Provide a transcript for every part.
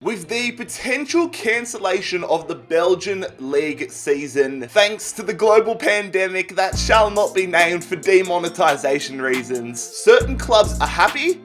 With the potential cancellation of the Belgian league season, thanks to the global pandemic that shall not be named for demonetization reasons, certain clubs are happy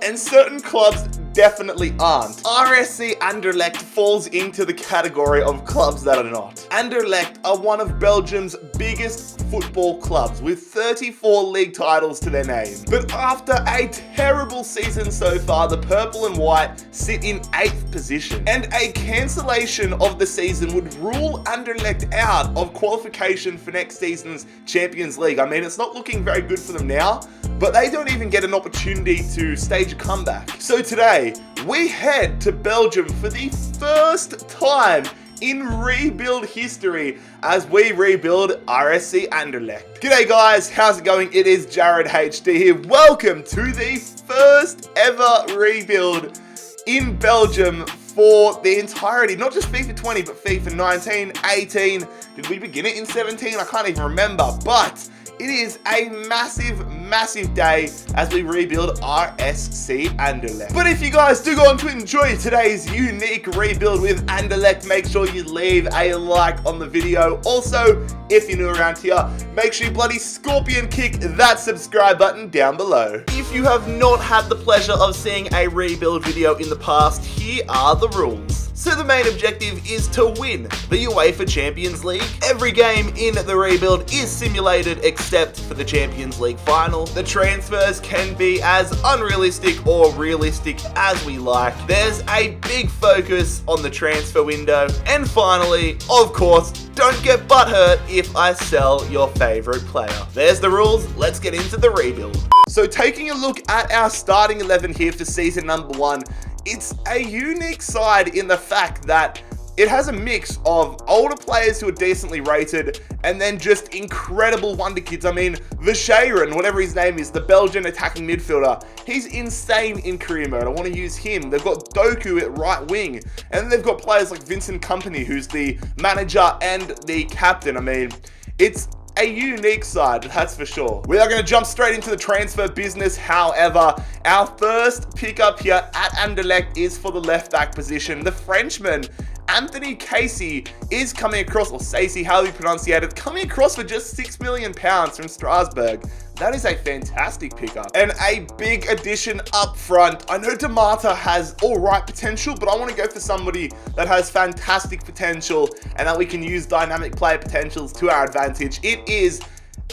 and certain clubs definitely aren't. RSC Anderlecht falls into the category of clubs that are not. Anderlecht are one of Belgium's biggest football clubs with 34 league titles to their name. But after a terrible season so far, the purple and white sit in 8th position. And a cancellation of the season would rule Anderlecht out of qualification for next season's Champions League. I mean, it's not looking very good for them now, but they don't even get an opportunity to stage a comeback. So today, we head to Belgium for the first time in rebuild history as we rebuild RSC Anderlecht. G'day guys, how's it going? It is Jared HD here. Welcome to the first ever rebuild in Belgium for the entirety, not just FIFA 20, but FIFA 19, 18. Did we begin it in 17? I can't even remember, but it is a massive day as we rebuild RSC Anderlecht. But if you guys do go on to enjoy today's unique rebuild with Anderlecht, make sure you leave a like on the video. Also, if you're new around here, make sure you bloody scorpion kick that subscribe button down below. If you have not had the pleasure of seeing a rebuild video in the past, here are the rules. So the main objective is to win the UEFA Champions League. Every game in the rebuild is simulated except for the Champions League final. The transfers can be as unrealistic or realistic as we like. There's a big focus on the transfer window. And finally, of course, don't get butthurt if I sell your favorite player. There's the rules, let's get into the rebuild. So taking a look at our starting 11 here for season number 1, it's a unique side in the fact that it has a mix of older players who are decently rated and then just incredible wonder kids. I mean, Verscharen, whatever his name is, the Belgian attacking midfielder, he's insane in career mode. I want to use him. They've got Doku at right wing, and then they've got players like Vincent Kompany, who's the manager and the captain. I mean, it's a unique side, that's for sure. We are going to jump straight into the transfer business. However, our first pickup here at Anderlecht is for the left back position. The Frenchman, Anthony Casey, is coming across, or Casey, how you pronounce it, coming across for just £6 million from Strasbourg. That is a fantastic pickup. And a big addition up front. I know Damata has all right potential, but I want to go for somebody that has fantastic potential and that we can use dynamic player potentials to our advantage. It is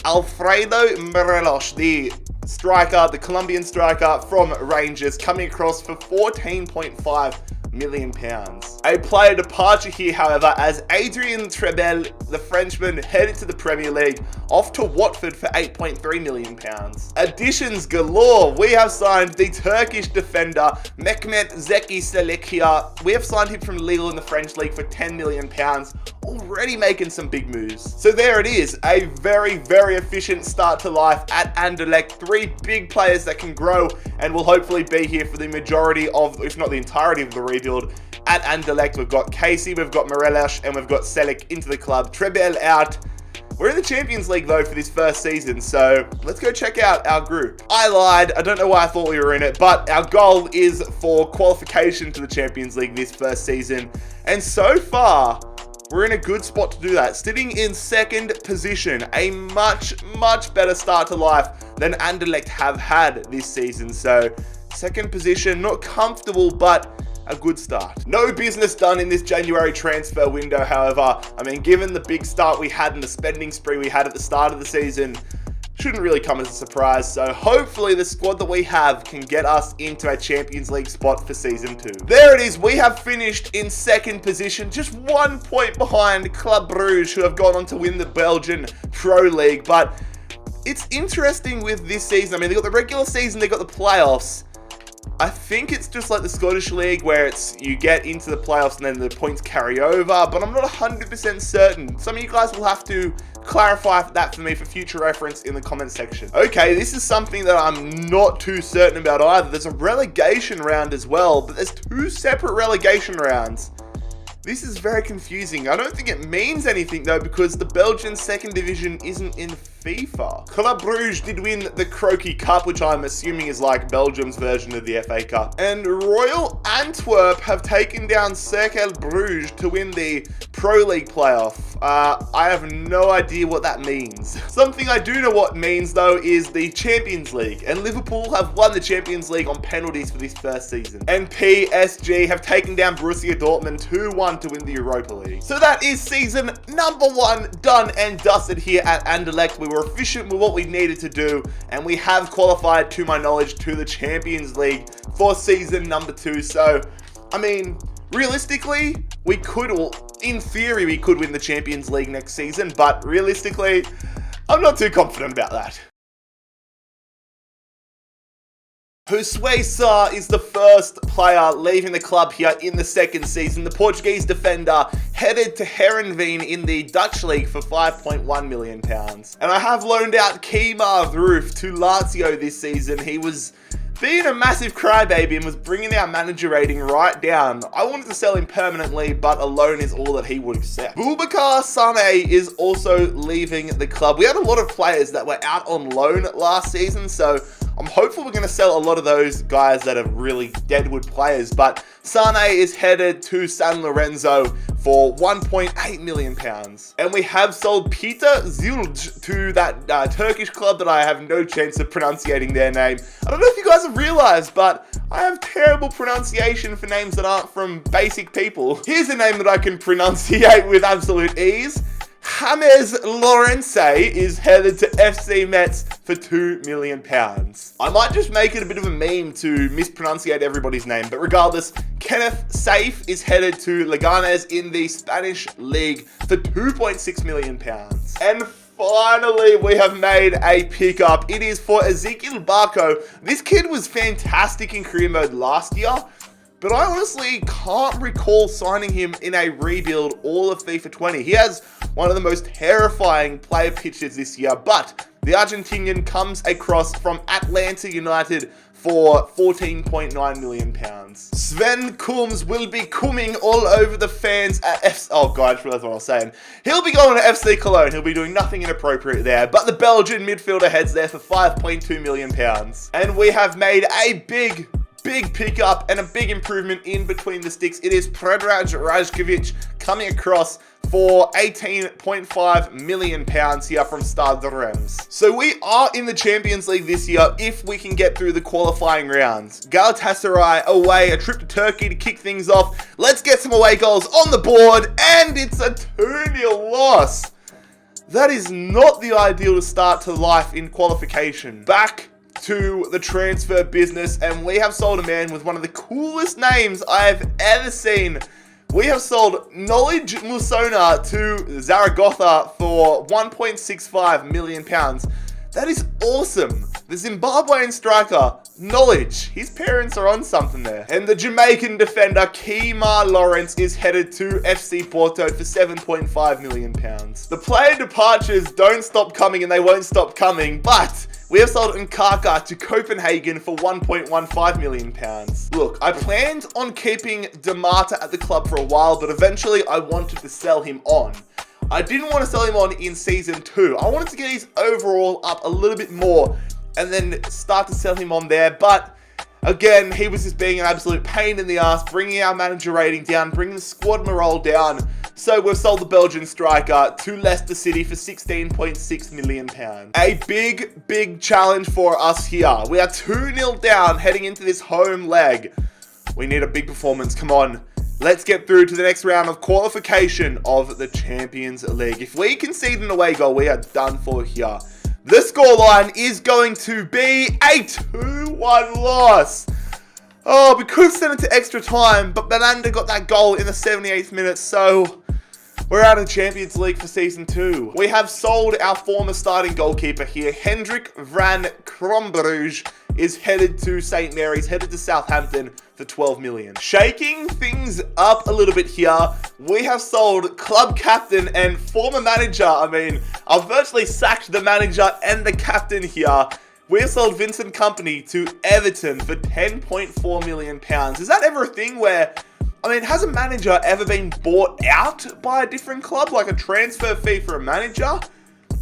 Alfredo Morelos, the striker, the Colombian striker from Rangers, coming across for £14.5 million. A player departure here, however, as Adrien Trebel, the Frenchman, headed to the Premier League, off to Watford for £8.3 million. Additions galore. We have signed the Turkish defender Mehmet Zeki Selekia. We have signed him from Lille in the French league for £10 million. Already making some big moves. So there it is, a very efficient start to life at Anderlecht. 3 big players that can grow and will hopefully be here for the majority of, if not the entirety of the rebuild at Anderlecht. We've got Casey, we've got Morelos, and we've got Selek into the club. Trebel out. We're in the Champions League though for this first season, so let's go check out our group. I lied, I don't know why I thought we were in it, but our goal is for qualification to the Champions League this first season. And so far, we're in a good spot to do that. Sitting in 2nd position, a much better start to life than Anderlecht have had this season. So 2nd position, not comfortable, but a good start. No business done in this January transfer window, however. I mean, given the big start we had and the spending spree we had at the start of the season, shouldn't really come as a surprise. So hopefully the squad that we have can get us into a Champions League spot for season 2. There it is. We have finished in 2nd position, just 1 point behind Club Brugge, who have gone on to win the Belgian Pro League. But it's interesting with this season. I mean, they got the regular season, they got the playoffs. I think it's just like the Scottish League where it's you get into the playoffs and then the points carry over, but I'm not 100% certain. Some of you guys will have to clarify that for me for future reference in the comment section. Okay, this is something that I'm not too certain about either. There's a relegation round as well, but there's 2 separate relegation rounds. This is very confusing. I don't think it means anything though, because the Belgian 2nd division isn't in FIFA. Club Brugge did win the Croquis Cup, which I'm assuming is like Belgium's version of the FA Cup. And Royal Antwerp have taken down Cercle Bruges to win the Pro League playoff. I have no idea what that means. Something I do know what it means though is the Champions League, and Liverpool have won the Champions League on penalties for this first season. And PSG have taken down Borussia Dortmund 2-1 to win the Europa League. So that is season number 1 done and dusted here at Anderlecht. We were efficient with what we needed to do, and we have qualified, to my knowledge, to the Champions League for season number 2. So, I mean, realistically, we could, or in theory, we could win the Champions League next season, but realistically, I'm not too confident about that. José Sá is the first player leaving the club here in the second season. The Portuguese defender headed to Heerenveen in the Dutch league for £5.1 million. And I have loaned out Kemar Roof to Lazio this season. He was being a massive crybaby and was bringing our manager rating right down. I wanted to sell him permanently, but a loan is all that he would accept. Boubacar Sané is also leaving the club. We had a lot of players that were out on loan last season, so I'm hopeful we're going to sell a lot of those guys that are really deadwood players, but Sané is headed to San Lorenzo for £1.8 million. And we have sold Peter Zilj to that Turkish club that I have no chance of pronouncing their name. I don't know if you guys have realized, but I have terrible pronunciation for names that aren't from basic people. Here's a name that I can pronunciate with absolute ease. James Lawrence is headed to FC Metz for £2 million. I might just make it a bit of a meme to mispronunciate everybody's name, but regardless, Kenneth Safe is headed to Leganés in the Spanish League for £2.6 million. And finally, we have made a pickup. It is for Ezequiel Barco. This kid was fantastic in career mode last year, but I honestly can't recall signing him in a rebuild all of FIFA 20. He has one of the most terrifying player pictures this year, but the Argentinian comes across from Atlanta United for £14.9 million. Sven Kuhns will be coming all over the fans at oh god, I just realized what I was saying. He'll be going to FC Cologne. He'll be doing nothing inappropriate there, but the Belgian midfielder heads there for £5.2 million. And we have made a big pickup and a big improvement in between the sticks. It is Predrag Rajkovic coming across for £18.5 million here from Stade Reims. So we are in the Champions League this year if we can get through the qualifying rounds. Galatasaray away, a trip to Turkey to kick things off. Let's get some away goals on the board, and it's a 2-0 loss. That is not the ideal to start to life in qualification. Back to the transfer business, and we have sold a man with one of the coolest names I've ever seen. We have sold Knowledge Musona to Zaragoza for £1.65 million. That is awesome. The Zimbabwean striker, Knowledge, his parents are on something there. And the Jamaican defender, Kemar Lawrence, is headed to FC Porto for £7.5 million. The player departures don't stop coming, and they won't stop coming, but we have sold Nkaka to Copenhagen for £1.15 million. Look, I planned on keeping Demata at the club for a while, but eventually I wanted to sell him on. I didn't want to sell him on in season 2. I wanted to get his overall up a little bit more and then start to sell him on there, but again, he was just being an absolute pain in the ass, bringing our manager rating down, bringing the squad morale down. So we've sold the Belgian striker to Leicester City for £16.6 million. A big challenge for us here. We are 2-0 down heading into this home leg. We need a big performance. Come on. Let's get through to the next round of qualification of the Champions League. If we concede an away goal, we are done for here. The scoreline is going to be a 2-1 loss. Oh, we could have sent it to extra time, but Belanda got that goal in the 78th minute, so we're out of the Champions League for Season 2. We have sold our former starting goalkeeper here. Hendrik van Krombrugge is headed to St. Mary's, headed to Southampton for £12 million. Shaking things up a little bit here, we have sold club captain and former manager. I mean, I've virtually sacked the manager and the captain here. We have sold Vincent Kompany to Everton for £10.4 million. Is that ever a thing where, I mean, has a manager ever been bought out by a different club, like a transfer fee for a manager?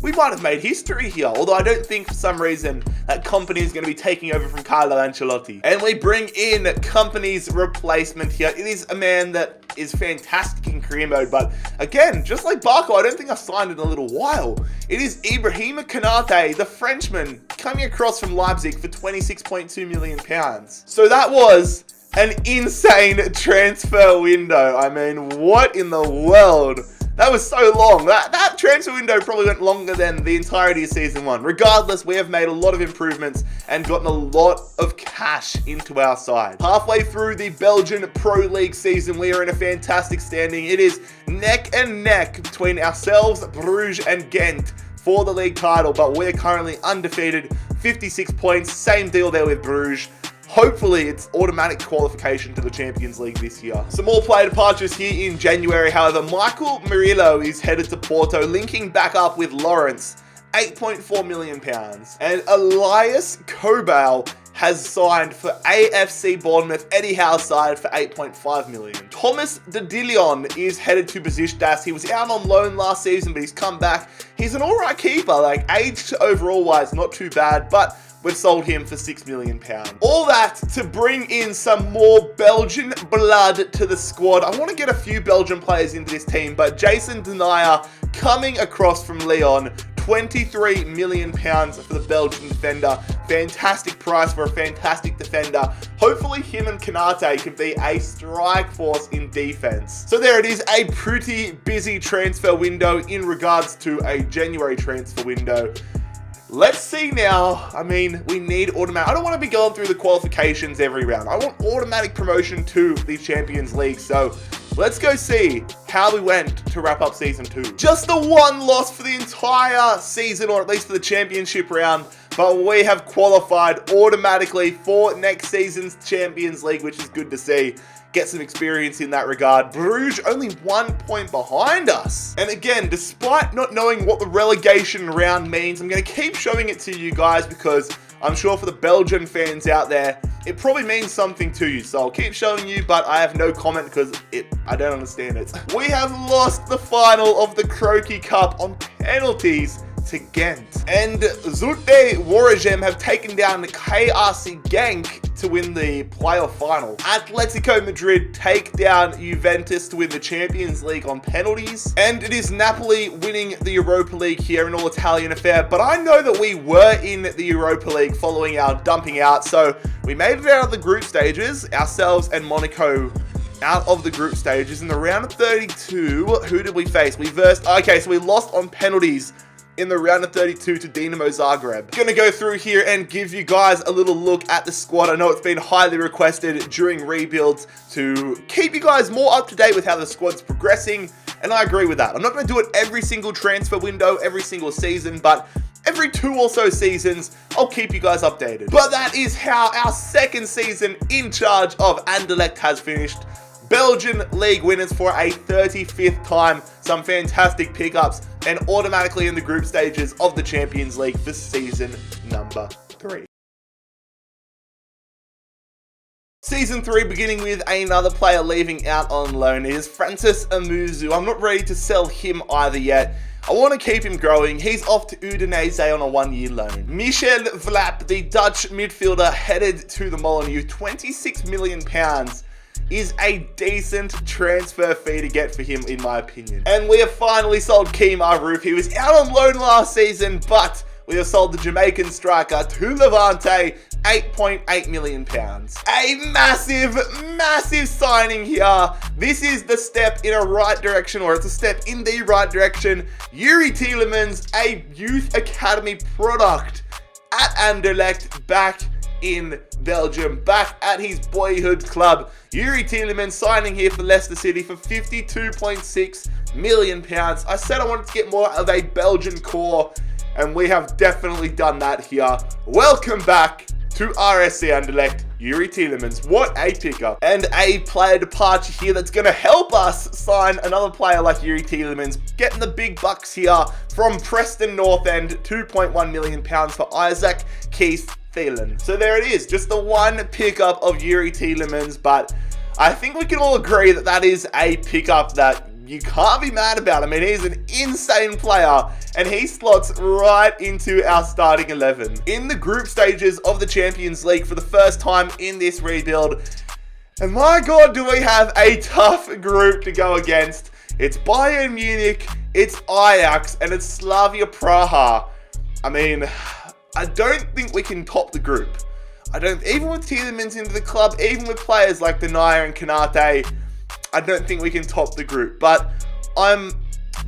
we might have made history here. Although I don't think for some reason that Kompany is going to be taking over from Carlo Ancelotti. And we bring in Kompany's replacement here. It is a man that is fantastic in career mode, but again, just like Barco, I don't think I've signed in a little while. It is Ibrahima Konate, the Frenchman, coming across from Leipzig for £26.2 million. So that was an insane transfer window. I mean, what in the world? That was so long. That transfer window probably went longer than the entirety of Season 1. Regardless, we have made a lot of improvements and gotten a lot of cash into our side. Halfway through the Belgian Pro League season, we are in a fantastic standing. It is neck and neck between ourselves, Bruges, and Ghent for the league title, but we're currently undefeated, 56 points. Same deal there with Bruges. Hopefully, it's automatic qualification to the Champions League this year. Some more player departures here in January. However, Michael Murillo is headed to Porto, linking back up with Lawrence, £8.4 million. And Elias Kobal has signed for AFC Bournemouth, Eddie Howe's side, for £8.5 million. Thomas de Dillion is headed to Besiktas. He was out on loan last season, but he's come back. He's an alright keeper, like age overall wise, not too bad, but we've sold him for £6 million. All that to bring in some more Belgian blood to the squad. I want to get a few Belgian players into this team, but Jason Denayer coming across from Lyon, £23 million for the Belgian defender. Fantastic price for a fantastic defender. Hopefully him and Konate can be a strike force in defense. So there it is, a pretty busy transfer window in regards to a January transfer window. Let's see now. I mean, we need automatic. I don't want to be going through the qualifications every round. I want automatic promotion to the Champions League. So let's go see how we went to wrap up Season 2. Just the one loss for the entire season, or at least for the championship round. But we have qualified automatically for next season's Champions League, which is good to see. Get some experience in that regard. Bruges only 1 point behind us. And again, despite not knowing what the relegation round means, I'm going to keep showing it to you guys because I'm sure for the Belgian fans out there, it probably means something to you. So I'll keep showing you, but I have no comment because I don't understand it. We have lost the final of the Croquis Cup on penalties to Ghent. And Zulte Waregem have taken down the KRC Genk to win the playoff final. Atletico Madrid take down Juventus to win the Champions League on penalties. And it is Napoli winning the Europa League here, an all-Italian affair. But I know that we were in the Europa League following our dumping out. So we made it out of the group stages, ourselves and Monaco out of the group stages. In the round of 32, who did we face? Okay, so we lost on penalties in the round of 32 to Dinamo Zagreb. Gonna go through here and give you guys a little look at the squad. I know it's been highly requested during rebuilds to keep you guys more up to date with how the squad's progressing, and I agree with that. I'm not gonna do it every single transfer window, every single season, but every 2 or so seasons, I'll keep you guys updated. But that is how our second season in charge of Anderlecht has finished. Belgian League winners for a 35th time, some fantastic pickups, and automatically in the group stages of the Champions League for season number 3. Season 3 beginning with another player leaving out on loan. It is Francis Amuzu. I'm not ready to sell him either yet. I want to keep him growing. He's off to Udinese on a 1-year loan. Michel Vlap, the Dutch midfielder, headed to the Molineux. £26 million is a decent transfer fee to get for him, in my opinion. And we have finally sold Kemar Roof. He was out on loan last season, but we have sold the Jamaican striker to Levante, £8.8 million. A massive signing here. This is the step in a right direction, or it's a step in the right direction. Yuri Tielemans, a youth academy product at Anderlecht, back in Belgium, back at his boyhood club. Yuri Tielemans signing here for Leicester City for £52.6 million. I said I wanted to get more of a Belgian core, and we have definitely done that here. Welcome back to RSC Anderlecht, Yuri Tielemans. What a pickup. And a player departure here that's going to help us sign another player like Yuri Tielemans. Getting the big bucks here from Preston North End, £2.1 million for Isaac Keith-Thielen. So there it is, just the one pickup of Yuri Tielemans, but I think we can all agree that that is a pickup that you can't be mad about him. I mean, he's an insane player, and he slots right into our starting 11. In the group stages of the Champions League for the first time in this rebuild, and my God, do we have a tough group to go against. It's Bayern Munich, it's Ajax, and it's Slavia Praha. I mean, I don't think we can top the group. Even with Tielemans into the club, even with players like Benayer and Kanate, I don't think we can top the group. But I'm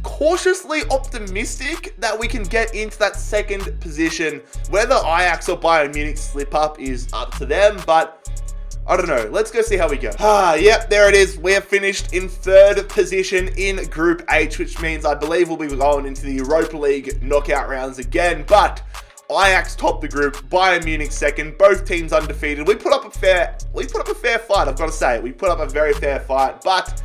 cautiously optimistic that we can get into that second position. Whether Ajax or Bayern Munich slip up is up to them, but I don't know. Let's go see how we go. Yep, there it is. We have finished in third position in Group H, which means I believe we'll be going into the Europa League knockout rounds again. But Ajax topped the group, Bayern Munich second, both teams undefeated. We put up a fair fight, I've got to say. We put up a very fair fight, but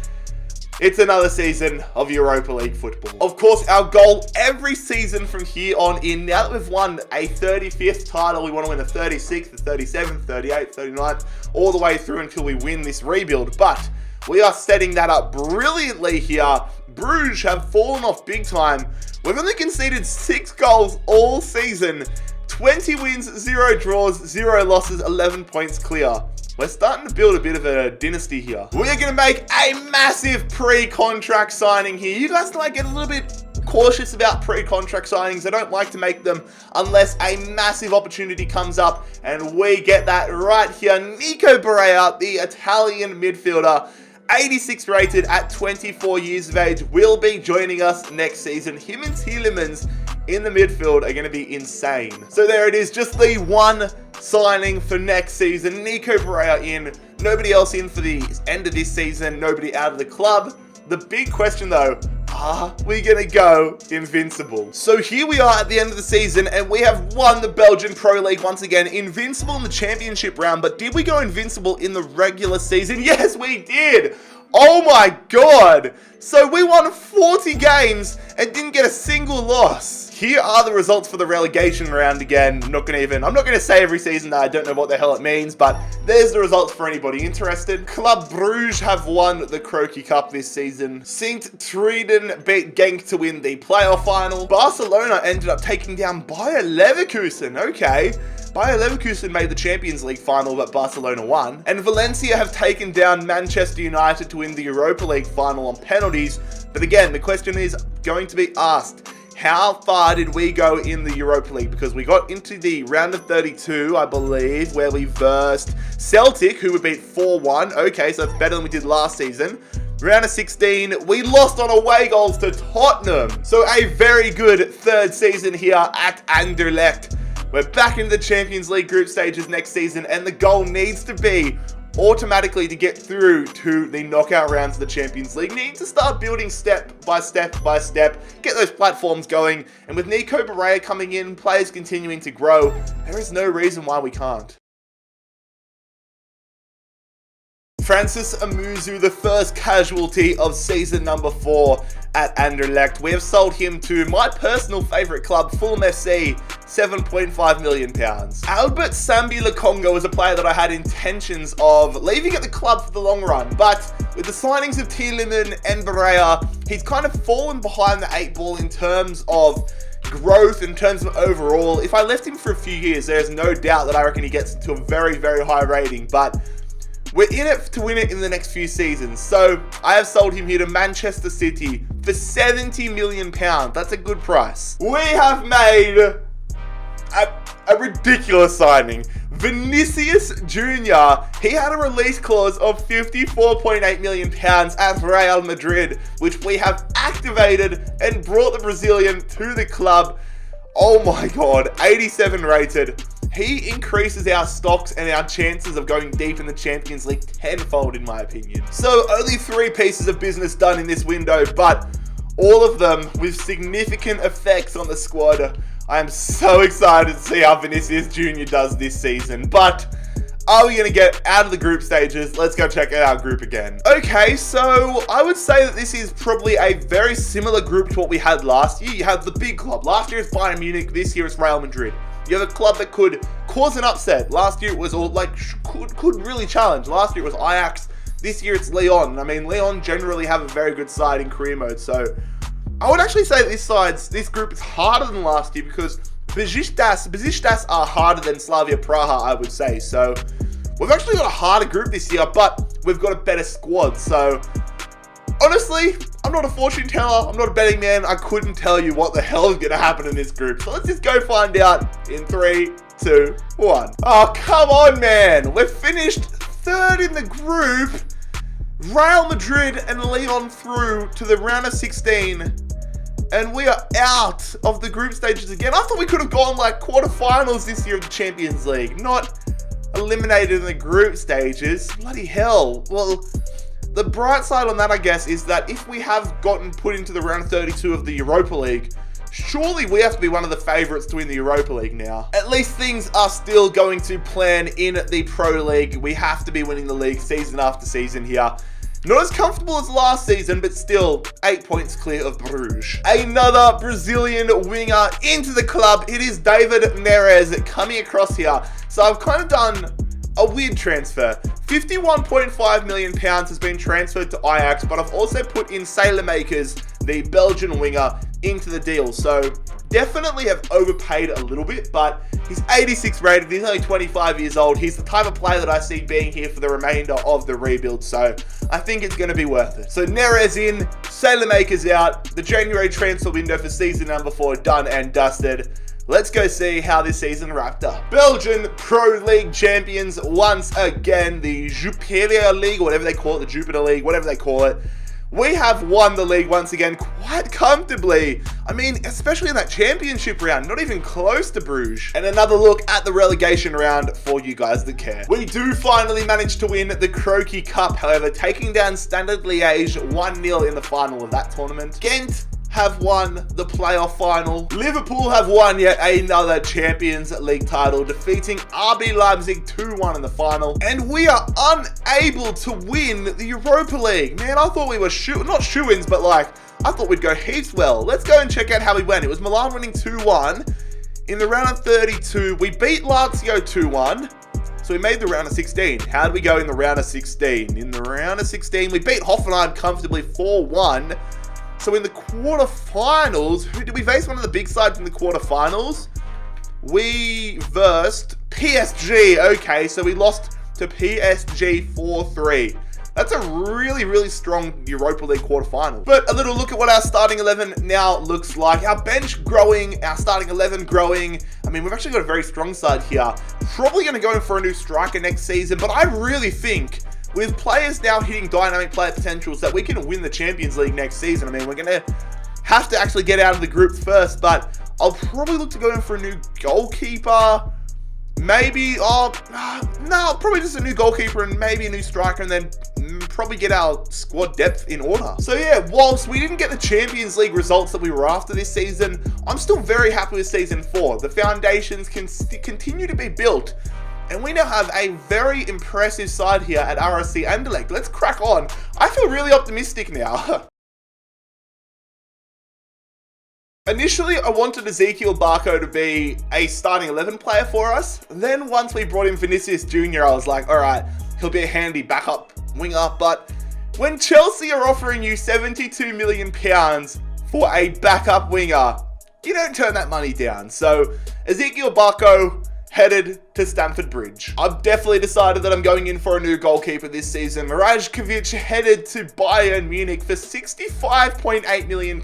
it's another season of Europa League football. Of course, our goal every season from here on in, now that we've won a 35th title, we want to win a 36th, a 37th, 38th, 39th, all the way through until we win this rebuild. But we are setting that up brilliantly here. Bruges have fallen off big time. We've only conceded 6 goals all season. 20 wins, 0 draws, 0 losses, 11 points clear. We're starting to build a bit of a dynasty here. We are going to make a massive pre-contract signing here. You guys like get a little bit cautious about pre-contract signings. I don't like to make them unless a massive opportunity comes up, and we get that right here. Nico Barella, the Italian midfielder, 86 rated at 24 years of age, will be joining us next season. Him and Tielemans in the midfield are going to be insane. So there it is, just the one signing for next season. Nico Barella in, nobody else in for the end of this season, nobody out of the club. The big question though, are we going to go invincible? So here we are at the end of the season, and we have won the Belgian Pro League once again. Invincible in the championship round, but did we go invincible in the regular season? Yes, we did! Oh my God! So we won 40 games and didn't get a single loss. Here are the results for the relegation round again. I'm not gonna say every season that I don't know what the hell it means, but there's the results for anybody interested. Club Bruges have won the Croquis Cup this season. Sint Truiden beat Genk to win the playoff final. Barcelona ended up taking down Bayer Leverkusen. Okay. Bayer Leverkusen made the Champions League final, but Barcelona won. And Valencia have taken down Manchester United to win the Europa League final on penalties. But again, the question is going to be asked, how far did we go in the Europa League? Because we got into the round of 32, I believe, where we versed Celtic, who we beat 4-1. Okay, so that's better than we did last season. Round of 16, we lost on away goals to Tottenham. So a very good third season here at Anderlecht. We're back into the Champions League group stages next season, and the goal needs to be automatically to get through to the knockout rounds of the Champions League. Need to start building step by step by step, get those platforms going, and with Nico Barella coming in, players continuing to grow, there is no reason why we can't. Francis Amuzu, the first casualty of season number 4 at Anderlecht. We have sold him to my personal favourite club, Fulham FC, £7.5 million. Albert Sambi Lukonga was a player that I had intentions of leaving at the club for the long run, but with the signings of Tielemans and Barella, he's kind of fallen behind the 8 ball in terms of growth, in terms of overall. If I left him for a few years, there's no doubt that I reckon he gets to a very, very high rating, but we're in it to win it in the next few seasons. So I have sold him here to Manchester City for £70 million. That's a good price. We have made a ridiculous signing. Vinicius Jr., he had a release clause of £54.8 million at Real Madrid, which we have activated and brought the Brazilian to the club. Oh my God, 87 rated. He increases our stocks and our chances of going deep in the Champions League tenfold, in my opinion. So only 3 pieces of business done in this window, but all of them with significant effects on the squad. I am so excited to see how Vinicius Jr. does this season. But are we going to get out of the group stages? Let's go check out our group again. Okay, so I would say that this is probably a very similar group to what we had last year. You have the big club. Last year it's Bayern Munich. This year it's Real Madrid. You have a club that could cause an upset. Last year it was all like could really challenge. Last year it was Ajax. This year it's Lyon. I mean, Lyon generally have a very good side in career mode, so I would actually say that this group is harder than last year because Besiktas are harder than Slavia Praha, I would say. So we've actually got a harder group this year, but we've got a better squad. So honestly, I'm not a fortune teller. I'm not a betting man. I couldn't tell you what the hell is going to happen in this group. So let's just go find out in 3, 2, 1. Oh, come on, man. We're finished third in the group. Real Madrid and Lyon through to the round of 16. And we are out of the group stages again. I thought we could have gone like quarterfinals this year of the Champions League. Not eliminated in the group stages. Bloody hell. Well, the bright side on that, I guess, is that if we have gotten put into the round 32 of the Europa League, surely we have to be one of the favourites to win the Europa League now. At least things are still going to plan in the Pro League. We have to be winning the league season after season here. Not as comfortable as last season, but still 8 points clear of Bruges. Another Brazilian winger into the club. It is David Neres coming across here. So I've kind of done a weird transfer. £51.5 million has been transferred to Ajax, but I've also put in Sailor-Makers, the Belgian winger, into the deal. So definitely have overpaid a little bit, but he's 86 rated. He's only 25 years old. He's the type of player that I see being here for the remainder of the rebuild. So I think it's going to be worth it. So Neres in, Sailor-Makers out. The January transfer window for season number 4 done and dusted. Let's go see how this season wrapped up. Belgian Pro League champions once again, the Jupiler League, or whatever they call it, the Jupiter League, whatever they call it. We have won the league once again quite comfortably. I mean, especially in that championship round, not even close to Bruges. And another look at the relegation round for you guys that care. We do finally manage to win the Croquis Cup, however, taking down Standard Liège 1-0 in the final of that tournament. Ghent have won the playoff final. Liverpool have won yet another Champions League title, defeating RB Leipzig 2-1 in the final. And we are unable to win the Europa League. Man, I thought we were not shoo-ins, but like, I thought we'd go heaps well. Let's go and check out how we went. It was Milan winning 2-1. In the round of 32, we beat Lazio 2-1. So we made the round of 16. How did we go in the round of 16? In the round of 16, we beat Hoffenheim comfortably 4-1. So in the quarterfinals, who did we face? One of the big sides in the quarterfinals. We versed PSG. Okay, so we lost to PSG 4-3. That's a really, really strong Europa League quarterfinal. But a little look at what our starting 11 now looks like. Our bench growing, our starting 11 growing. I mean, we've actually got a very strong side here. Probably going to go in for a new striker next season, but I really think with players now hitting dynamic player potentials that we can win the Champions League next season. I mean, we're going to have to actually get out of the group first, but I'll probably look to go in for a new goalkeeper. Maybe, probably just a new goalkeeper and maybe a new striker, and then probably get our squad depth in order. So yeah, whilst we didn't get the Champions League results that we were after this season, I'm still very happy with season 4. The foundations can continue to be built, and we now have a very impressive side here at RSC Anderlecht. Let's crack on. I feel really optimistic now. Initially, I wanted Ezekiel Barco to be a starting 11 player for us. Then once we brought in Vinicius Jr., I was like, all right, he'll be a handy backup winger. But when Chelsea are offering you £72 million for a backup winger, you don't turn that money down. So Ezekiel Barco headed to Stamford Bridge. I've definitely decided that I'm going in for a new goalkeeper this season. Rajkovic headed to Bayern Munich for £65.8 million.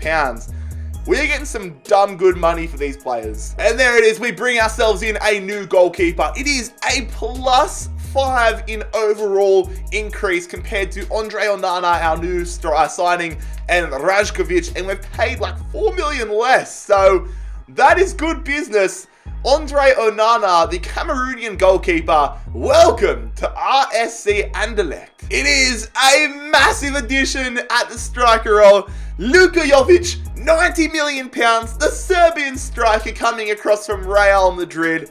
We're getting some dumb good money for these players. And there it is. We bring ourselves in a new goalkeeper. It is a +5 in overall increase compared to Andre Onana, our new signing, and Rajkovic. And we've paid like 4 million less. So that is good business. Andre Onana, the Cameroonian goalkeeper, welcome to RSC Anderlecht. It is a massive addition at the striker role. Luka Jovic, £90 million, the Serbian striker coming across from Real Madrid.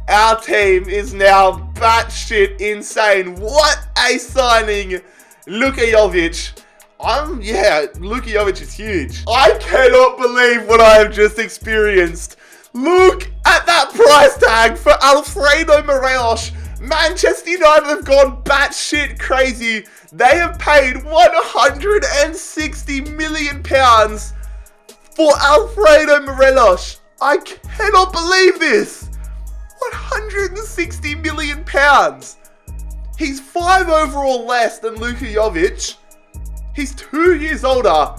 Our team is now batshit insane. What a signing, Luka Jovic. Luka Jovic is huge. I cannot believe what I have just experienced. Look at that price tag for Alfredo Morelos. Manchester United have gone batshit crazy. They have paid £160 million for Alfredo Morelos. I cannot believe this. £160 million. He's 5 overall less than Luka Jovic. He's 2 years older.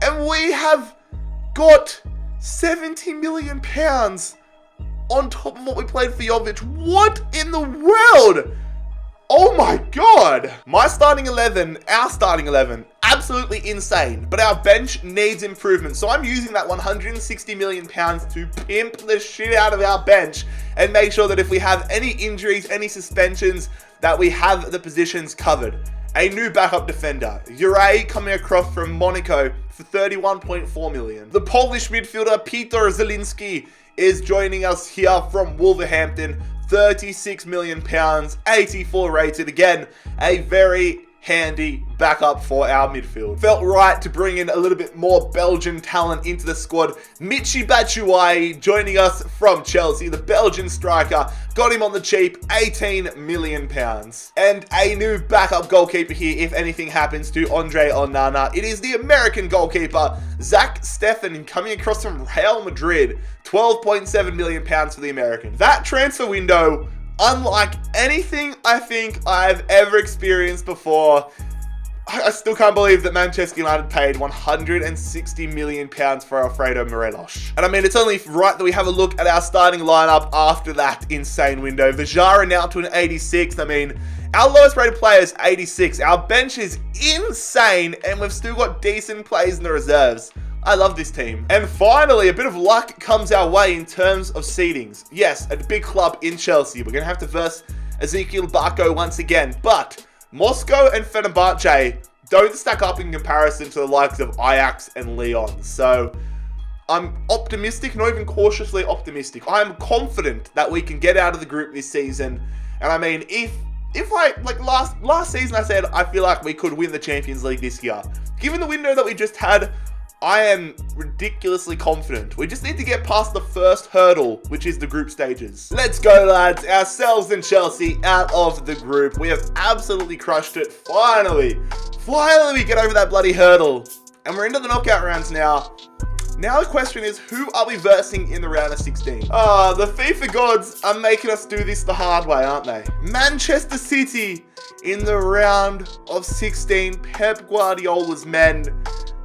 And we have got £70 million on top of what we played for Jovic. What in the world? Oh my god. My starting 11, our starting 11, absolutely insane. But our bench needs improvement. So I'm using that £160 million to pimp the shit out of our bench and make sure that if we have any injuries, any suspensions, that we have the positions covered. A new backup defender, Juraj, coming across from Monaco for 31.4 million. The Polish midfielder Peter Zielinski is joining us here from Wolverhampton, 36 million pounds, 84 rated. Again, a very handy backup for our midfield. Felt right to bring in a little bit more Belgian talent into the squad. Michy Batshuayi joining us from Chelsea, the Belgian striker. Got him on the cheap, 18 million pounds. And a new backup goalkeeper here if anything happens to Andre Onana. It is the American goalkeeper, Zach Steffen, coming across from Real Madrid. 12.7 million pounds for the American. That transfer window, unlike anything I think I've ever experienced before. I still can't believe that Manchester United paid £160 million for Alfredo Morelos. And I mean, it's only right that we have a look at our starting lineup after that insane window. Vajara now to an 86. I mean, our lowest rated player is 86. Our bench is insane, and we've still got decent players in the reserves. I love this team. And finally, a bit of luck comes our way in terms of seedings. Yes, a big club in Chelsea. We're going to have to verse Ezekiel Barco once again. But Moscow and Fenerbahce don't stack up in comparison to the likes of Ajax and Lyon. So I'm optimistic, not even cautiously optimistic. I'm confident that we can get out of the group this season. And I mean, if I, like last season I said, I feel like we could win the Champions League this year. Given the window that we just had, I am ridiculously confident. We just need to get past the first hurdle, which is the group stages. Let's go, lads. Ourselves and Chelsea out of the group. We have absolutely crushed it. Finally we get over that bloody hurdle. And we're into the knockout rounds now. Now the question is, who are we versing in the round of 16? The FIFA gods are making us do this the hard way, aren't they? Manchester City in the round of 16. Pep Guardiola's men.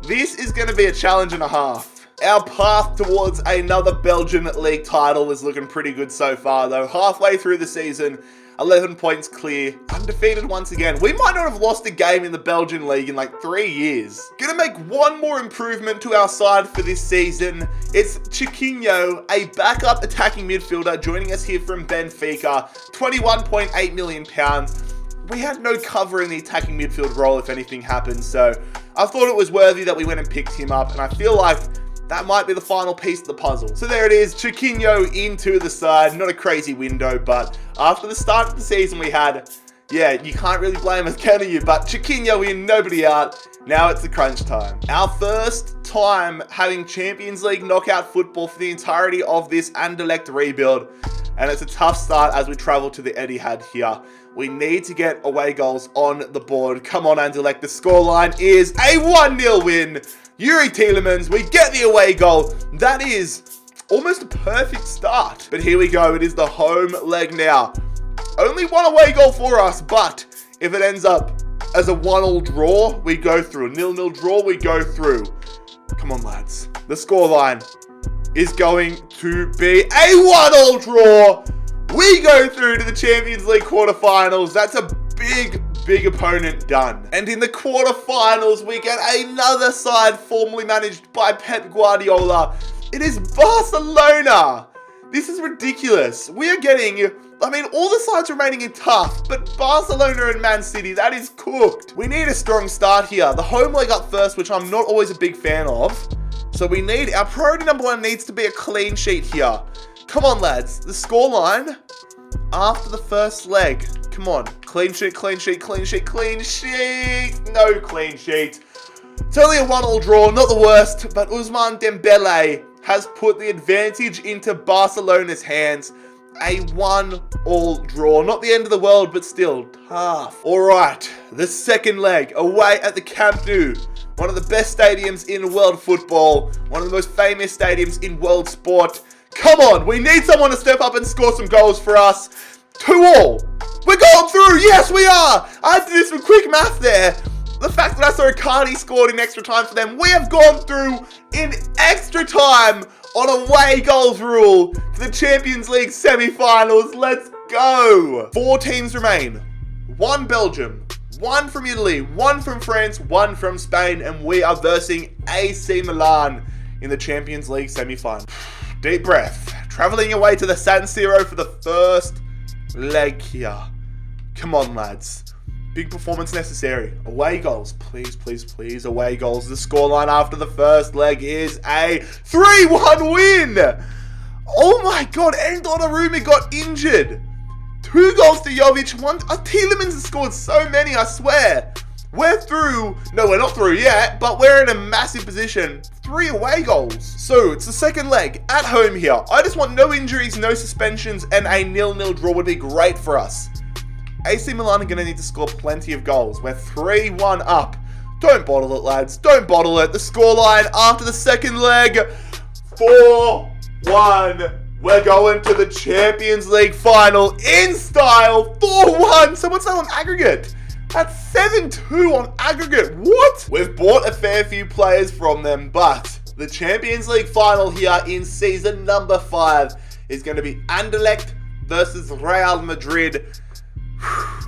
This is going to be a challenge and a half. Our path towards another Belgian league title is looking pretty good so far, though. Halfway through the season, 11 points clear, undefeated once again. We might not have lost a game in the Belgian league in like 3 years. Gonna make one more improvement to our side for this season. It's Chiquinho, a backup attacking midfielder, joining us here from Benfica. 21.8 million pounds. We had no cover in the attacking midfield role if anything happened, so I thought it was worthy that we went and picked him up, and I feel like that might be the final piece of the puzzle. So there it is, Chiquinho into the side. Not a crazy window, but after the start of the season we had, yeah, you can't really blame us, can you? But Chiquinho in, nobody out. Now it's the crunch time. Our first time having Champions League knockout football for the entirety of this Anderlecht rebuild. And it's a tough start as we travel to the Etihad here. We need to get away goals on the board. Come on, Anderlecht. The scoreline is a 1-0 win. Yuri Tielemans, we get the away goal. That is almost a perfect start. But here we go. It is the home leg now. Only one away goal for us, but if it ends up as a 1-1 draw, we go through. A 0-0 draw, we go through. Come on, lads. The scoreline is going to be a 1-1 draw. We go through to the Champions League quarterfinals. That's a big opponent done. And in the quarterfinals, we get another side formerly managed by Pep Guardiola. It is Barcelona. This is ridiculous. We are getting, I mean, all the sides remaining in tough, but Barcelona and Man City, that is cooked. We need a strong start here. The home leg up first, which I'm not always a big fan of. So we need, our priority number one needs to be a clean sheet here. Come on, lads. The scoreline after the first leg. Come on. Clean sheet, clean sheet, clean sheet, clean sheet. No clean sheet. It's only a 1-1 draw, not the worst, but Ousmane Dembele has put the advantage into Barcelona's hands. a 1-1 draw. Not the end of the world, but still tough. Alright, the second leg, away at the Camp Nou. One of the best stadiums in world football. One of the most famous stadiums in world sport. Come on, we need someone to step up and score some goals for us. 2-2. We're going through. Yes, we are. I had to do some quick math there. The fact that I saw Cardi scored in extra time for them. We have gone through in extra time on away goals rule for the Champions League semi-finals. Let's go. 4 teams remain. 1 Belgium, 1 from Italy, 1 from France, 1 from Spain, and we are versing AC Milan in the Champions League semi-final. Deep breath. Traveling away to the San Siro for the first leg here. Come on, lads. Big performance necessary. Away goals. Please, please, please. Away goals. The scoreline after the first leg is a 3-1 win. Oh my god. And Donnarumma got injured. 2 goals to Jovic. 1. Tielemans has scored so many, I swear. We're through. No, we're not through yet, but we're in a massive position. 3 away goals. So, it's the second leg at home here. I just want no injuries, no suspensions, and a 0-0 draw would be great for us. AC Milan are going to need to score plenty of goals. We're 3-1 up. Don't bottle it, lads. Don't bottle it. The scoreline after the second leg, 4-1. We're going to the Champions League final in style. 4-1. So what's that on aggregate? That's 7-2 on aggregate. What? We've bought a fair few players from them, but the Champions League final here in season number 5 is going to be Anderlecht versus Real Madrid.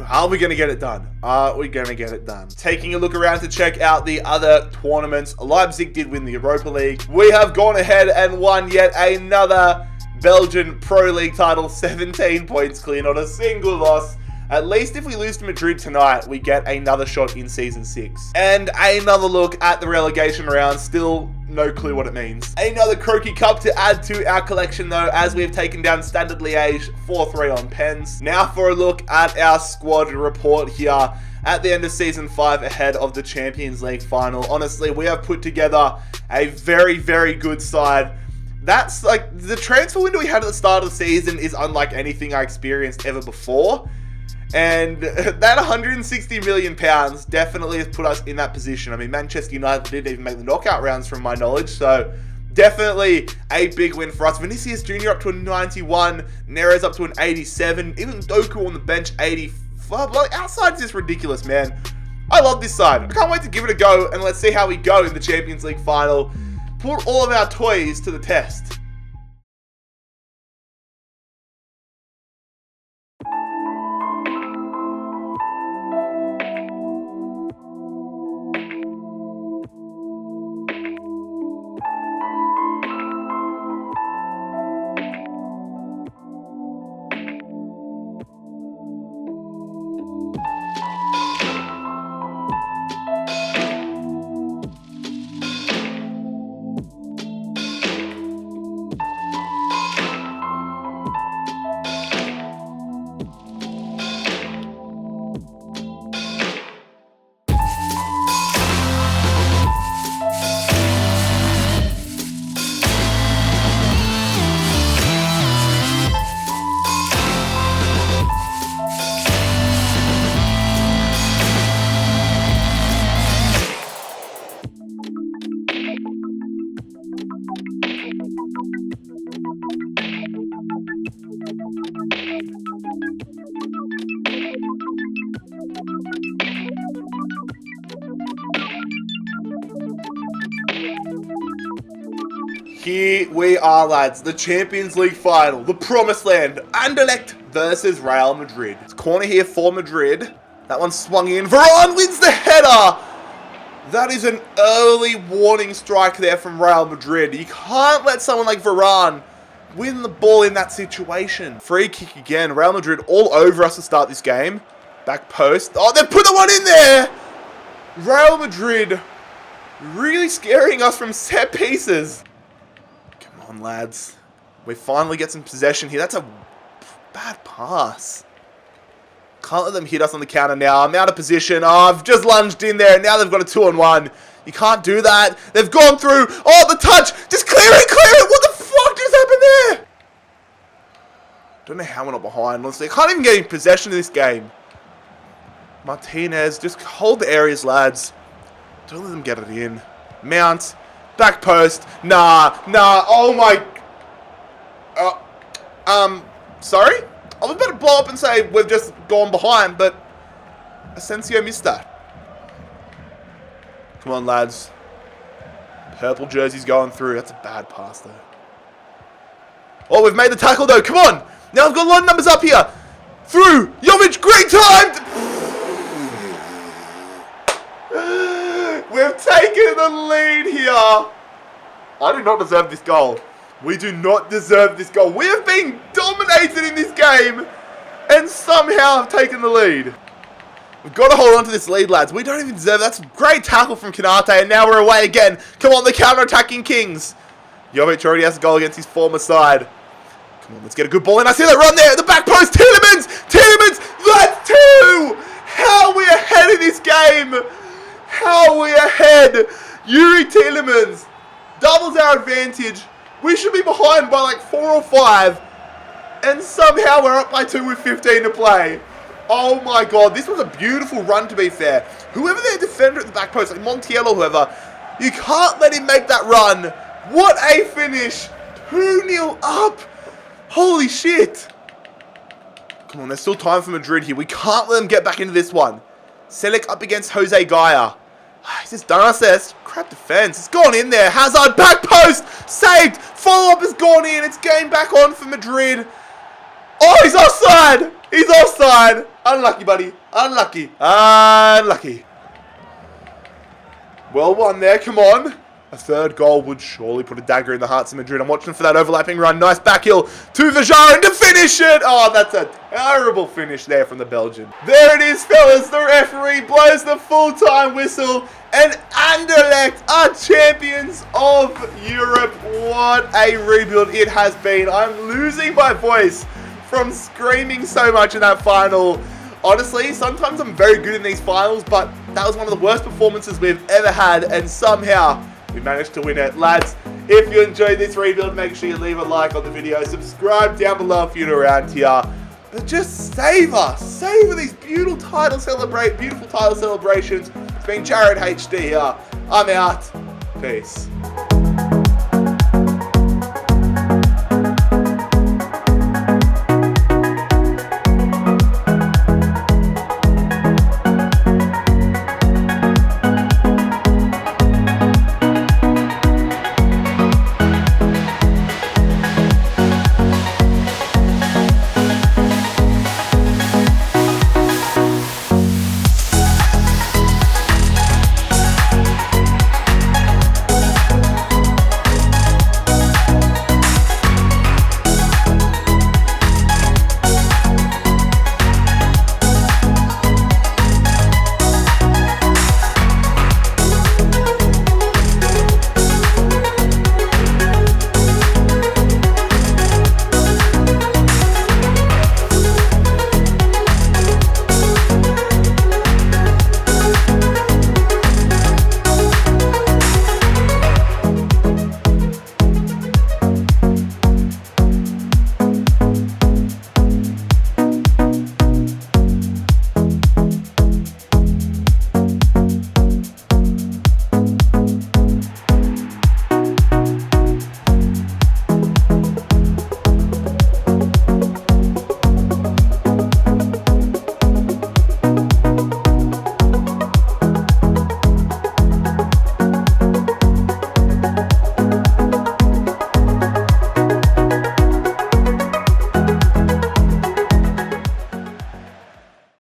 Are we going to get it done? Are we going to get it done? Taking a look around to check out the other tournaments. Leipzig did win the Europa League. We have gone ahead and won yet another Belgian Pro League title. 17 points clear, not a single loss. At least if we lose to Madrid tonight, we get another shot in Season 6. And another look at the relegation round. Still no clue what it means. Another Croquis Cup to add to our collection though, as we have taken down Standard Liège 4-3 on pens. Now for a look at our squad report here at the end of Season 5 ahead of the Champions League final. Honestly, we have put together a very, very good side. That's like, the transfer window we had at the start of the season is unlike anything I experienced ever before. And that £160 million definitely has put us in that position. I mean, Manchester United didn't even make the knockout rounds from my knowledge, so definitely a big win for us. Vinicius Jr. up to a 91, Neres up to an 87, even Doku on the bench 85. Like, outside's just ridiculous, man. I love this side. I can't wait to give it a go, and let's see how we go in the Champions League final. Put all of our toys to the test. Here we are, lads. The Champions League final. The promised land. Anderlecht versus Real Madrid. It's corner here for Madrid. That one swung in. Varane wins the header. That is an early warning strike there from Real Madrid. You can't let someone like Varane win the ball in that situation. Free kick again. Real Madrid all over us to start this game. Back post. Oh, they put the one in there. Real Madrid really scaring us from set pieces. Come on, lads. We finally get some possession here. That's a bad pass. Can't let them hit us on the counter now. I'm out of position. Oh, I've just lunged in there. And now they've got a 2-on-1. You can't do that. They've gone through. Oh, the touch. Just clear it, clear it. What the fuck just happened there? Don't know how we're not behind, honestly. I can't even get in possession of this game. Martinez, just hold the areas, lads. Don't let them get it in. Mount, back post. Nah. Oh my. Sorry? I was about to blow up and say we've just gone behind, but Asensio missed that. Come on, lads. Purple jersey's going through. That's a bad pass, though. Oh, we've made the tackle, though. Come on. Now I've got a lot of numbers up here. Through. Jovic, great time. We've taken the lead here. I do not deserve this goal. We do not deserve this goal. We have been dominated in this game and somehow have taken the lead. We've got to hold on to this lead, lads. We don't even deserve it. That's a great tackle from Kanate, and now we're away again. Come on, the counter-attacking Kings. Jovic already has a goal against his former side. Come on, let's get a good ball in. I see that run there at the back post. Tielemans! That's 2! How are we ahead in this game? How are we ahead? Yuri Tielemans doubles our advantage. We should be behind by like 4 or 5. And somehow we're up by 2 with 15 to play. Oh my god, this was a beautiful run, to be fair. Whoever their defender at the back post, like Montiel or whoever, you can't let him make that run. What a finish. 2-0 up. Holy shit. Come on, there's still time for Madrid here. We can't let them get back into this one. Selic up against Jose Gaia. He's just done us this. Crap defense. It's gone in there. Hazard, back post. Saved. Follow-up has gone in. It's game back on for Madrid. Oh, he's offside. He's offside. Unlucky, buddy. Unlucky. Well won there. Come on. A third goal would surely put a dagger in the hearts of Madrid. I'm watching for that overlapping run. Nice back heel to Vajarin to finish it. Oh, that's a terrible finish there from the Belgian. There it is, fellas. The referee blows the full-time whistle. And Anderlecht are champions of Europe. What a rebuild it has been. I'm losing my voice from screaming so much in that final. Honestly, sometimes I'm very good in these finals, but that was one of the worst performances we've ever had, and somehow we managed to win it. Lads, if you enjoyed this rebuild, make sure you leave a like on the video. Subscribe down below if you're around here. But just savor these beautiful title celebrations. It's been Jared HD here. I'm out. Peace.